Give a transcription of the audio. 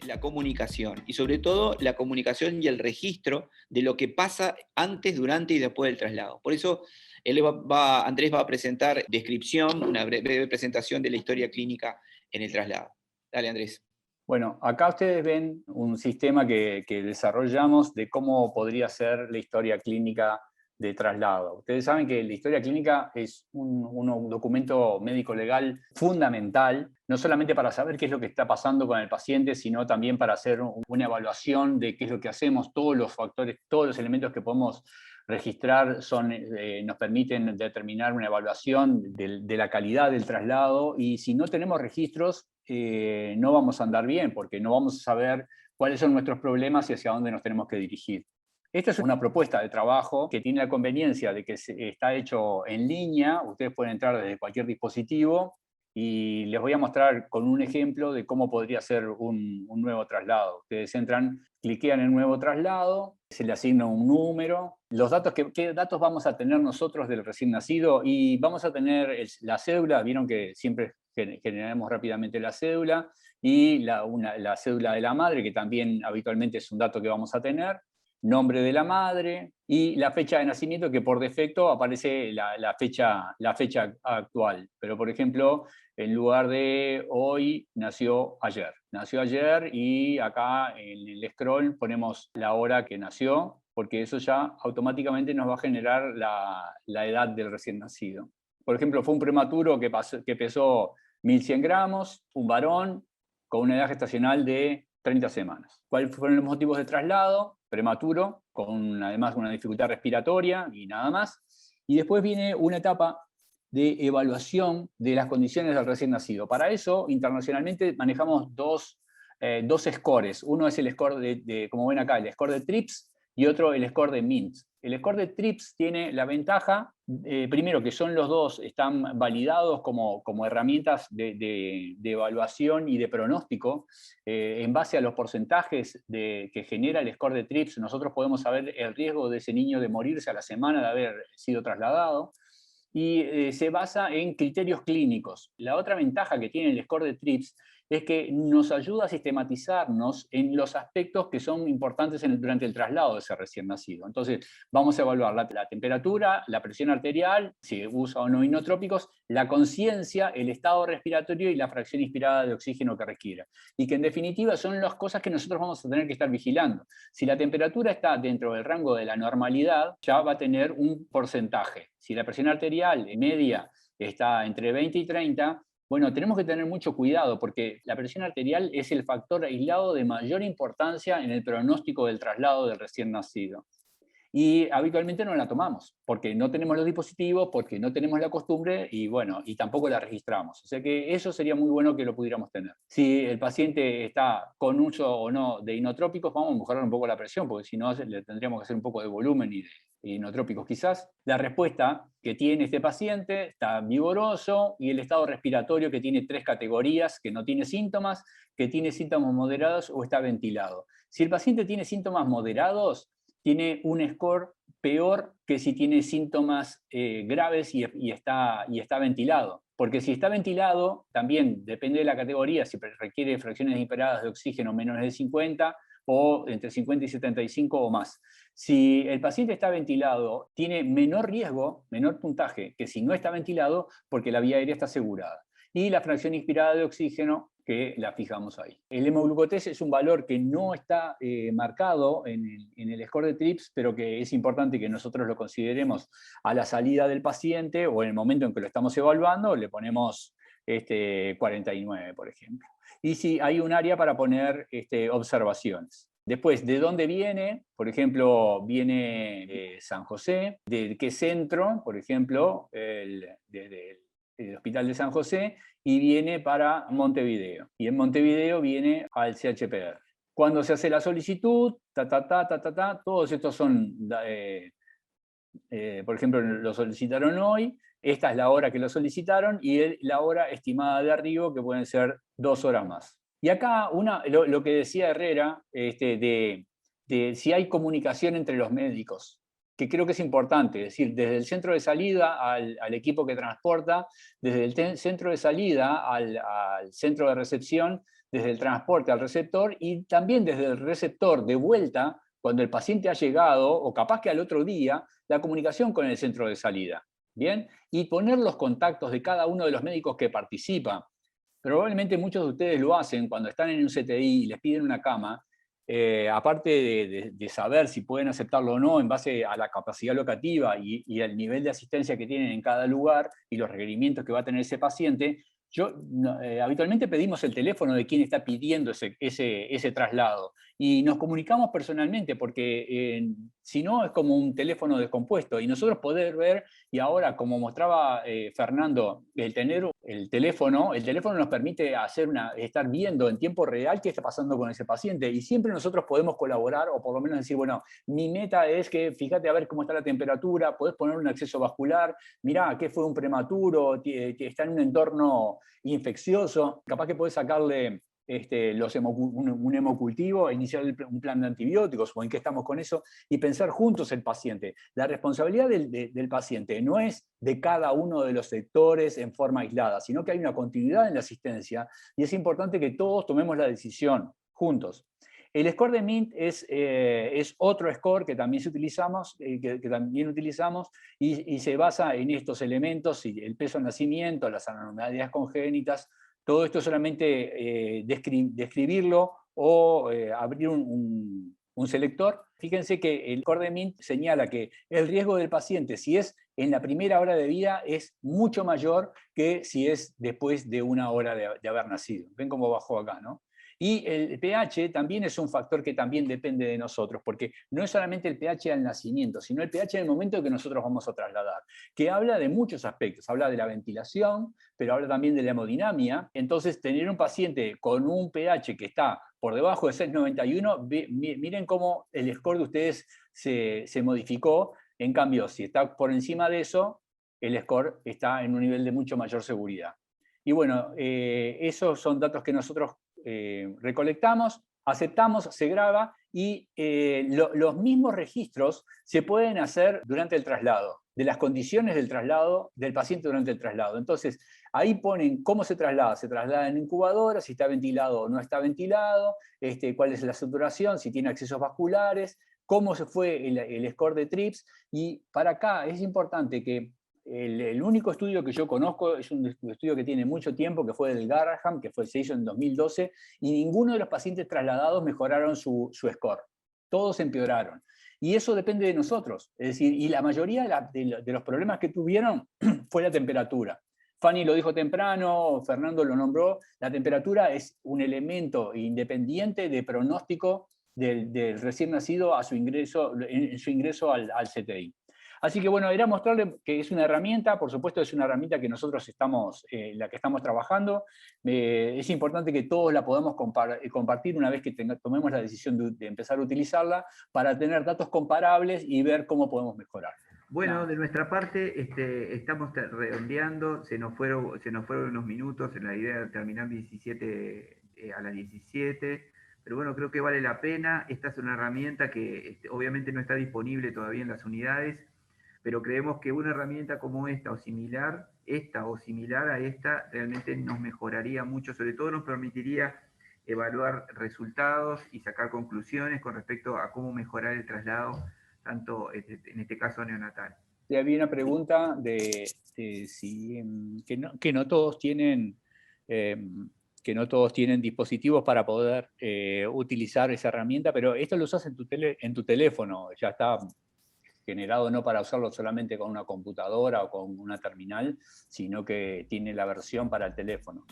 la comunicación y sobre todo la comunicación y el registro de lo que pasa antes, durante y después del traslado. Por eso Andrés va a presentar descripción, una breve presentación de la historia clínica en el traslado. Dale, Andrés. Bueno, acá ustedes ven un sistema que desarrollamos de cómo podría ser la historia clínica de traslado. Ustedes saben que la historia clínica es un documento médico-legal fundamental, no solamente para saber qué es lo que está pasando con el paciente, sino también para hacer una evaluación de qué es lo que hacemos, todos los factores, todos los elementos que podemos registrar nos permiten determinar una evaluación de la calidad del traslado, y si no tenemos registros, no vamos a andar bien, porque no vamos a saber cuáles son nuestros problemas y hacia dónde nos tenemos que dirigir. Esta es una propuesta de trabajo que tiene la conveniencia de que está hecho en línea. Ustedes pueden entrar desde cualquier dispositivo y les voy a mostrar con un ejemplo de cómo podría ser un nuevo traslado. Ustedes entran, cliquean en nuevo traslado, se le asigna un número. Los datos, ¿qué datos vamos a tener nosotros del recién nacido? Y vamos a tener la cédula. Vieron que siempre generamos rápidamente la cédula, y la cédula de la madre, que también habitualmente es un dato que vamos a tener, nombre de la madre y la fecha de nacimiento, que por defecto aparece la fecha actual. Pero, por ejemplo, en lugar de hoy, nació ayer, y acá en el scroll ponemos la hora que nació, porque eso ya automáticamente nos va a generar la edad del recién nacido. Por ejemplo, fue un prematuro que pesó 1.100 gramos, un varón con una edad gestacional de 30 semanas. ¿Cuáles fueron los motivos de traslado? Prematuro, con además una dificultad respiratoria y nada más. Y después viene una etapa de evaluación de las condiciones del recién nacido. Para eso, internacionalmente, manejamos dos scores. Uno es el score como ven acá, el score de TRIPS, y otro el score de MINTS. El score de TRIPS tiene la ventaja, primero, que son los dos, están validados como herramientas de evaluación y de pronóstico. En base a los porcentajes que genera el score de TRIPS, nosotros podemos saber el riesgo de ese niño de morirse a la semana de haber sido trasladado, y se basa en criterios clínicos. La otra ventaja que tiene el score de TRIPS es que nos ayuda a sistematizarnos en los aspectos que son importantes durante el traslado de ese recién nacido. Entonces, vamos a evaluar la temperatura, la presión arterial, si usa o no inotrópicos, la conciencia, el estado respiratorio y la fracción inspirada de oxígeno que requiera. Y que en definitiva son las cosas que nosotros vamos a tener que estar vigilando. Si la temperatura está dentro del rango de la normalidad, ya va a tener un porcentaje. Si la presión arterial media está entre 20 y 30, bueno, tenemos que tener mucho cuidado, porque la presión arterial es el factor aislado de mayor importancia en el pronóstico del traslado del recién nacido. Y habitualmente no la tomamos, porque no tenemos los dispositivos, porque no tenemos la costumbre, y bueno, y tampoco la registramos. O sea que eso sería muy bueno que lo pudiéramos tener. Si el paciente está con uso o no de inotrópicos, vamos a mejorar un poco la presión, porque si no le tendríamos que hacer un poco de volumen y de inotrópicos quizás. La respuesta que tiene este paciente está vigoroso, y el estado respiratorio, que tiene 3 categorías, que no tiene síntomas, que tiene síntomas moderados o está ventilado. Si el paciente tiene síntomas moderados, tiene un score peor que si tiene síntomas graves y está ventilado. Porque si está ventilado, también depende de la categoría, si requiere fracciones inspiradas de oxígeno menores de 50 o entre 50 y 75 o más. Si el paciente está ventilado, tiene menor riesgo, menor puntaje que si no está ventilado, porque la vía aérea está asegurada. Y la fracción inspirada de oxígeno, que la fijamos ahí. El hemoglucotés es un valor que no está marcado en el score de TRIPS, pero que es importante que nosotros lo consideremos a la salida del paciente o en el momento en que lo estamos evaluando. Le ponemos 49, por ejemplo. Y si hay un área para poner observaciones. Después, ¿de dónde viene? Por ejemplo, viene de San José. ¿De qué centro? Por ejemplo, el Hospital de San José, y viene para Montevideo. Y en Montevideo viene al CHPR. Cuando se hace la solicitud, todos estos son, por ejemplo, lo solicitaron hoy, esta es la hora que lo solicitaron, y la hora estimada de arribo, que pueden ser 2 horas más. Y acá lo que decía Herrera, de si hay comunicación entre los médicos. que creo que es importante, es decir, desde el centro de salida al equipo que transporta, desde el centro de salida al centro de recepción, desde el transporte al receptor y también desde el receptor de vuelta, cuando el paciente ha llegado, o capaz que al otro día, la comunicación con el centro de salida. ¿Bien? Y poner los contactos de cada uno de los médicos que participa. Probablemente muchos de ustedes lo hacen cuando están en un CTI y les piden una cama, aparte de saber si pueden aceptarlo o no en base a la capacidad locativa y al nivel de asistencia que tienen en cada lugar y los requerimientos que va a tener ese paciente, habitualmente pedimos el teléfono de quien está pidiendo ese traslado y nos comunicamos personalmente porque si no es como un teléfono descompuesto y nosotros poder ver, y ahora como mostraba Fernando, el tener el teléfono nos permite estar viendo en tiempo real qué está pasando con ese paciente y siempre nosotros podemos colaborar o por lo menos decir, bueno, mi meta es que fíjate a ver cómo está la temperatura, podés poner un acceso vascular, mirá, ¿qué fue un prematuro? Está en un entorno infeccioso, capaz que podés sacarle un hemocultivo, iniciar un plan de antibióticos o en qué estamos con eso y pensar juntos el paciente. La responsabilidad del paciente no es de cada uno de los sectores en forma aislada, sino que hay una continuidad en la asistencia y es importante que todos tomemos la decisión juntos. El score de MINT es otro score que también utilizamos y se basa en estos elementos, el peso al nacimiento, las anormalidades congénitas. Todo esto solamente describirlo o abrir un selector. Fíjense que el score de MINT señala que el riesgo del paciente, si es en la primera hora de vida, es mucho mayor que si es después de una hora de haber nacido. Ven cómo bajó acá, ¿no? Y el pH también es un factor que también depende de nosotros, porque no es solamente el pH al nacimiento, sino el pH en el momento que nosotros vamos a trasladar, que habla de muchos aspectos. Habla de la ventilación, pero habla también de la hemodinamia. Entonces, tener un paciente con un pH que está por debajo de 6,91, miren cómo el score de ustedes se modificó. En cambio, si está por encima de eso, el score está en un nivel de mucho mayor seguridad. Y bueno, esos son datos que nosotros recolectamos, aceptamos, se graba y los mismos registros se pueden hacer durante el traslado, de las condiciones del traslado del paciente durante el traslado. Entonces, ahí ponen cómo se traslada en incubadora, si está ventilado o no está ventilado, cuál es la saturación, si tiene accesos vasculares, cómo se fue el score de TRIPS, y para acá es importante que el único estudio que yo conozco es un estudio que tiene mucho tiempo, que fue del Garraham, se hizo en 2012, y ninguno de los pacientes trasladados mejoraron su score. Todos empeoraron. Y eso depende de nosotros. Es decir, y la mayoría de los problemas que tuvieron fue la temperatura. Fanny lo dijo temprano, Fernando lo nombró, la temperatura es un elemento independiente de pronóstico del recién nacido en su ingreso al CTI. Así que bueno, era mostrarle que es una herramienta, por supuesto es una herramienta que nosotros la que estamos trabajando. Es importante que todos la podamos compartir una vez que tomemos la decisión de empezar a utilizarla para tener datos comparables y ver cómo podemos mejorar. Bueno, de nuestra parte estamos redondeando, se nos fueron unos minutos en la idea de terminar 17 a las 17, pero bueno, creo que vale la pena. Esta es una herramienta que obviamente no está disponible todavía en las unidades, pero creemos que una herramienta como esta o similar a esta realmente nos mejoraría mucho, sobre todo nos permitiría evaluar resultados y sacar conclusiones con respecto a cómo mejorar el traslado, tanto en este caso neonatal. Había una pregunta que no todos tienen dispositivos para poder utilizar esa herramienta, pero esto lo usas en tu teléfono, ya está generado no para usarlo solamente con una computadora o con una terminal, sino que tiene la versión para el teléfono.